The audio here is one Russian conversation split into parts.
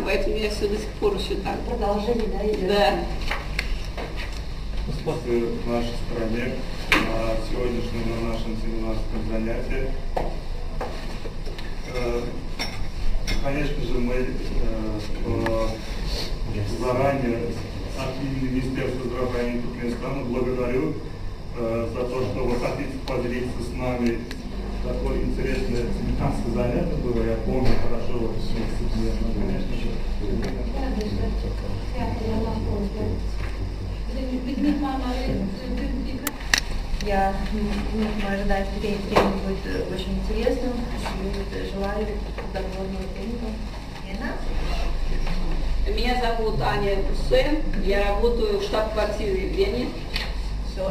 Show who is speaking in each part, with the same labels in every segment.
Speaker 1: Поэтому я все до сих пор еще так.
Speaker 2: Продолжение, да, идет?
Speaker 1: Да.
Speaker 3: В нашей стране на сегодняшнем на нашем семинарском занятии. Конечно же, мы заранее от имени Министерства здравоохранения Туркменистана благодарю за то, что вы хотите поделиться с нами. Такое интересное семинарское занятие было, я помню хорошо, конечно же.
Speaker 2: Я мы ожидаем, что тренинг будет очень интересным. Желаю удовольного тренинга.
Speaker 1: Меня зовут Аня Кусен, я работаю в штаб-квартире в Вене.
Speaker 2: So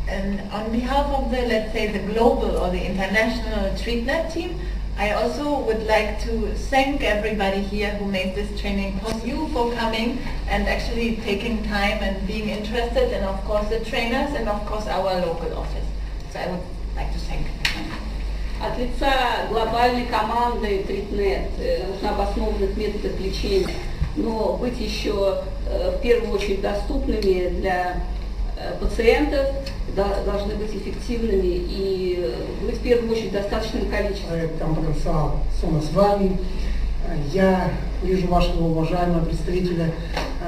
Speaker 2: and on behalf of the, let's say, the global or the international TreatNet team, I also would like to thank everybody here who made this training possible, you for coming and actually taking time and being interested, and of course the trainers and of course our local office. So I would like to thank you.
Speaker 1: От лица глобальной команды TreatNet на обоснованных методах лечения, но быть еще в первую очередь доступными для пациентов, должны быть эффективными и быть в первую очередь в достаточном количестве.
Speaker 4: Там потенциал с вами. Я вижу вашего уважаемого представителя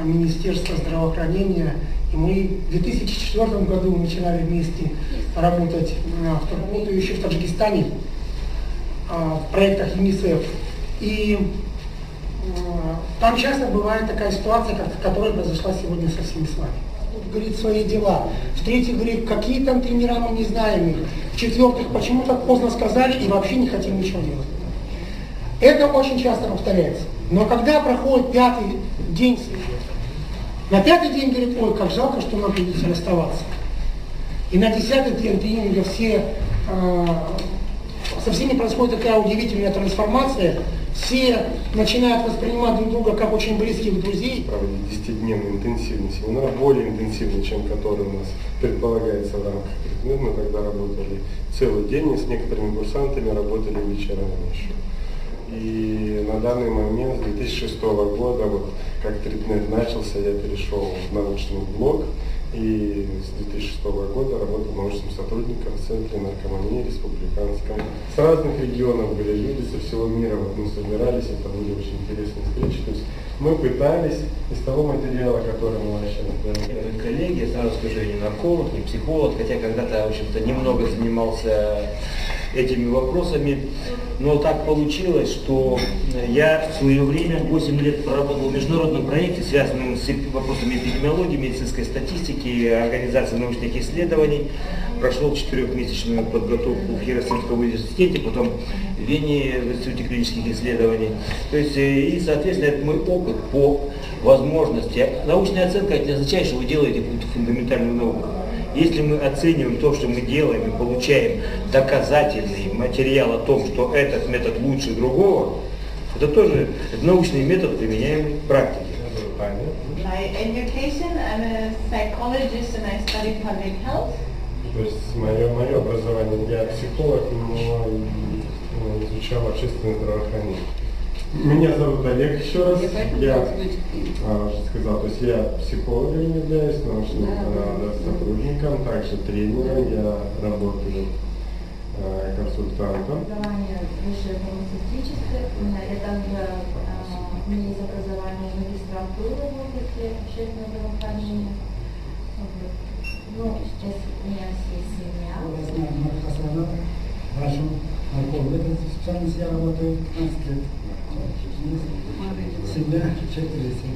Speaker 4: Министерства здравоохранения. И мы в 2004 году начинали вместе работать еще в Таджикистане в проектах ЮНИСЕФ. И там часто бывает такая ситуация, которая произошла сегодня со всеми с вами. Говорит свои дела. В-третьих, говорит, какие там тренера, мы не знаем их. В-четвертых, почему так поздно сказали и вообще не хотим ничего делать. Это очень часто повторяется. Но когда проходит пятый день, на пятый день говорит, ой, как жалко, что нам придется расставаться. И на 10-й день тренинга со всеми происходит такая удивительная трансформация. Все начинают воспринимать друг друга как очень близких друзей.
Speaker 5: Проводить 10-дневный интенсивный семинар, более интенсивный, чем который у нас предполагается в рамках TreatNet. Мы тогда работали целый день, и с некоторыми курсантами работали вечерами еще. И на данный момент, с 2006 года, вот как TreatNet начался, я перешел в научный блок. И с 2006 года работал научным сотрудником в Центре наркомании республиканском. С разных регионов были люди, со всего мира, вот мы собирались, это были очень интересные встречи. То есть мы пытались из того материала, который мы начали.
Speaker 6: Коллеги, я сразу скажу, я не нарколог, не психолог, хотя когда-то, в общем-то, немного занимался этими вопросами, но так получилось, что я в свое время 8 лет проработал в международном проекте, связанном с вопросами эпидемиологии, медицинской статистики, организации научных исследований. Прошел 4-месячную подготовку в Хиросимском университете, потом в Вене в Институте клинических исследований. То есть, и, соответственно, это мой опыт по возможности. Научная оценка это не означает, что вы делаете какую-то фундаментальную науку. Если мы оцениваем то, что мы делаем, и получаем доказательный материал о том, что этот метод лучше другого, это тоже научный метод, применяемый в практике.
Speaker 2: My education, I'm a psychologist and I studied public health.
Speaker 5: То есть мое образование, я психолог, но изучал общественное здравоохранение. Меня зовут Олег еще раз. Я уже сказал, то есть я психологом являюсь, научным сотрудником, также тренером, я работаю консультантом.
Speaker 7: Образование высшее фармацевтическое, я также у меня есть образование магистратуры в области общественного здравоохранения. Ну, сейчас у меня есть семья.
Speaker 4: Врачом наркологом, специальность я работаю 15 лет. Семья, 4 детей.